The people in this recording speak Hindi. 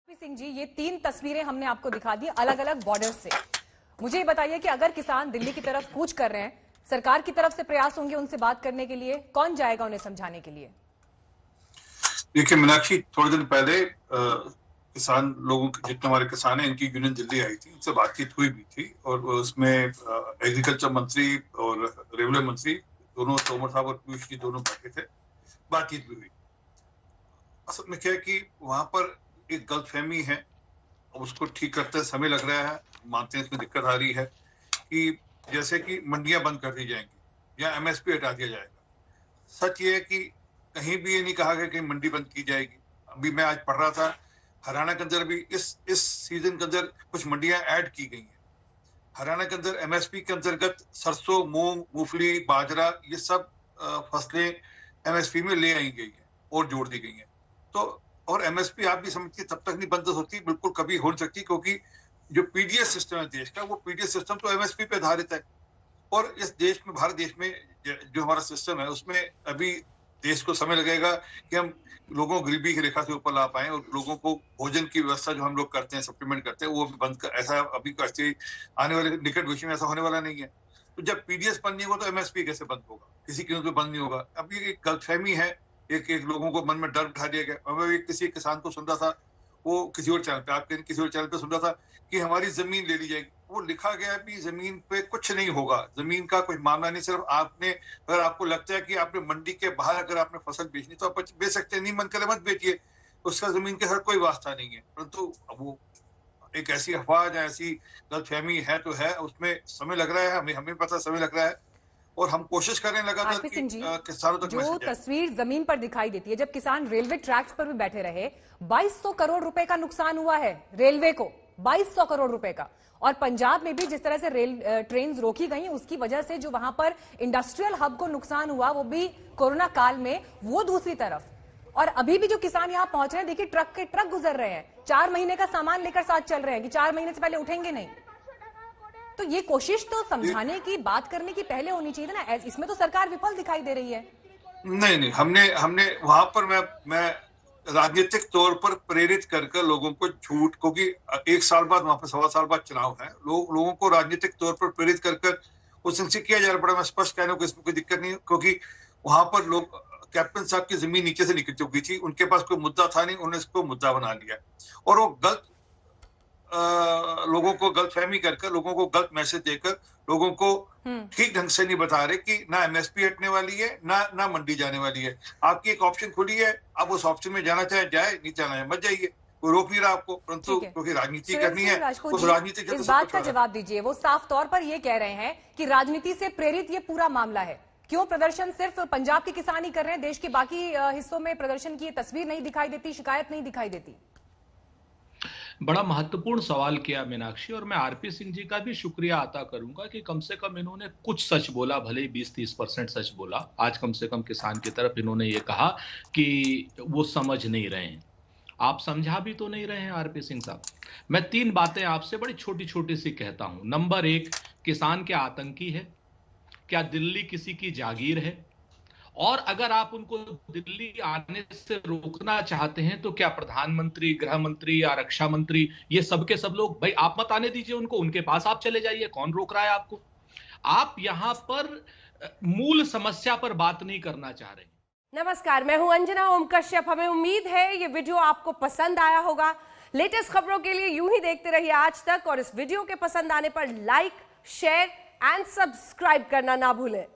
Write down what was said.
सिंह जी, ये 3 तस्वीरें हमने आपको दिखा दी अलग अलग बॉर्डर से। मुझे ये बताइए कि अगर किसान दिल्ली की तरफ कूच कर रहे हैं, सरकार की तरफ से प्रयास होंगे उनसे बात करने के लिए, कौन जाएगा उन्हें समझाने के लिए? देखिए मीनाक्षी, थोड़े दिन पहले किसान लोगों के जितने हमारे किसान हैं इनकी यूनियन दिल्ली आई थी, उनसे बातचीत हुई भी थी और उसमें एग्रीकल्चर मंत्री और रेलवे मंत्री दोनों, तोमर साहब और पीयूष जी दोनों बैठे थे, बातचीत भी हुई। असल में क्या है कि वहां पर एक गलतफहमी है, उसको ठीक करते समय लग रहा है, मानते हैं इसमें दिक्कत आ रही है कि जैसे कि मंडियां बंद कर दी जाएंगी या एमएसपी हटा दिया जाएगा। सच ये है कि कहीं भी ये नहीं कहा गया कि मंडी बंद की जाएगी। अभी मैं आज पढ़ रहा था, हरियाणा के अंदर भी इस सीजन के अंदर कुछ मंडियां ऐड की गई हैं। हरियाणा के अंदर एमएसपी के अंतर्गत सरसों, मूंग, मूंगफली, बाजरा ये सब फसलें एमएसपी में ले आई गई है और जोड़ दी गई है। तो और एमएसपी आप भी समझिए तब तक नहीं बंद होती, बिल्कुल कभी हो नहीं सकती, क्योंकि जो पीडीएस सिस्टम है देश का, वो पीडीएस सिस्टम तो एमएसपी पे आधारित है। और इस देश में, भारत देश में जो हमारा सिस्टम है उसमें अभी देश को समय लगेगा कि हम लोगों को गरीबी की रेखा से ऊपर ला पाए और लोगों को भोजन की व्यवस्था जो हम लोग करते हैं, सप्लीमेंट करते हैं, वो भी बंद कर, ऐसा अभी कैसे आने वाले निकट भविष्य में ऐसा होने वाला नहीं है। तो जब पीडीएस बंद नहीं होगा तो एमएसपी कैसे बंद होगा? किसी कीमत पे बंद नहीं होगा। अभी एक गलतफहमी है, एक एक लोगों को मन में डर बिठा दिया गया। मैं भी किसी किसान को सुन रहा था, वो किसी और चैनल पे, आपके किसी और चैनल पे सुन रहा था कि हमारी जमीन ले ली जाएगी। वो लिखा गया भी जमीन पे कुछ नहीं होगा, जमीन का कोई मामला नहीं। सिर्फ आपने, अगर आपको लगता है कि आपने मंडी के बाहर अगर आपने फसल बेचनी तो आप बेच सकते हैं, नहीं मन करे मत बेचिए, उसका जमीन के साथ कोई वास्ता नहीं है। परंतु वो एक ऐसी अफवाह या ऐसी गलतफहमी है तो है, उसमें समय लग रहा है, हमें पता समय लग रहा है और हम कोशिश कर रहे हैं लगातार आरपी कि सिंह जी, किसानों तक जो मैसेज जाए। तस्वीर जमीन पर दिखाई देती है, जब किसान रेलवे ट्रैक्स पर भी बैठे रहे, 2200 करोड़ रुपए का नुकसान हुआ है रेलवे को, 2200 करोड़ रुपए का। और पंजाब में भी जिस तरह से रेल ट्रेन रोकी गई, उसकी वजह से जो वहां पर इंडस्ट्रियल हब को नुकसान हुआ, वो भी कोरोना काल में, वो दूसरी तरफ। और अभी भी जो किसान यहां पहुंच रहे हैं, देखिए ट्रक के ट्रक गुजर रहे हैं, 4 महीने का सामान लेकर साथ चल रहे हैं कि 4 महीने से पहले उठेंगे नहीं। तो ये कोशिश तो समझाने की, बात करने की पहले होनी चाहिए ना। इसमें तो सरकार विफल दिखाई दे रही है। नहीं, हमने वहां पर मैं राजनीतिक तौर पर प्रेरित कर लोगों को झूठ, क्योंकि 1 साल बाद, वहां पर 1.25 साल बाद चुनाव है, लोगों को राजनीतिक तौर पर प्रेरित कर उनसे किया जा रहा पड़ा। मैं स्पष्ट कहने को इसमें कोई दिक्कत नहीं है, क्योंकि वहां पर लोग, कैप्टन साहब की जमीन नीचे से निकल चुकी थी, उनके पास कोई मुद्दा था नहीं, उन्होंने इसको मुद्दा बना लिया और वो गलत लोगों को गलतफहमी कर लोगों को गलत मैसेज देकर लोगों को ठीक ढंग से नहीं बता रहे कि ना एमएसपी हटने वाली है, ना मंडी जाने वाली है। आपकी एक ऑप्शन खुली है, आप उस ऑप्शन में जाना चाहे जाए, नहीं जाना है मत जाइए, कोई रोक नहीं रहा आपको। परंतु क्योंकि राजनीति करनी है, उस राजनीति के इस बात का जवाब दीजिए। वो साफ तौर पर ये कह रहे हैं कि राजनीति से प्रेरित ये पूरा मामला है। क्यों प्रदर्शन सिर्फ पंजाब के किसान ही कर रहे हैं, देश के बाकी हिस्सों में प्रदर्शन की तस्वीर नहीं दिखाई देती, शिकायत नहीं दिखाई देती? बड़ा महत्वपूर्ण सवाल किया मीनाक्षी, और मैं आरपी सिंह जी का भी शुक्रिया अदा करूंगा कि कम से कम इन्होंने कुछ सच बोला, भले ही 20-30% सच बोला। आज कम से कम किसान की तरफ इन्होंने ये कहा कि वो समझ नहीं रहे हैं। आप समझा भी तो नहीं रहे हैं आरपी सिंह साहब। मैं 3 बातें आपसे बड़ी छोटी छोटी सी कहता हूं। नंबर 1, किसान क्या आतंकी है? क्या दिल्ली किसी की जागीर है? और अगर आप उनको दिल्ली आने से रोकना चाहते हैं तो क्या प्रधानमंत्री, गृह मंत्री या रक्षा मंत्री, ये सब के सब लोग, भाई आप मत आने दीजिए उनको, उनके पास आप चले जाइए, कौन रोक रहा है आपको? आप यहां पर मूल समस्या पर बात नहीं करना चाह रहे। नमस्कार, मैं हूं अंजना ओम कश्यप। हमें उम्मीद है ये वीडियो आपको पसंद आया होगा। लेटेस्ट खबरों के लिए यूं ही देखते रहिए आज तक, और इस वीडियो के पसंद आने पर लाइक, शेयर एंड सब्सक्राइब करना ना भूलें।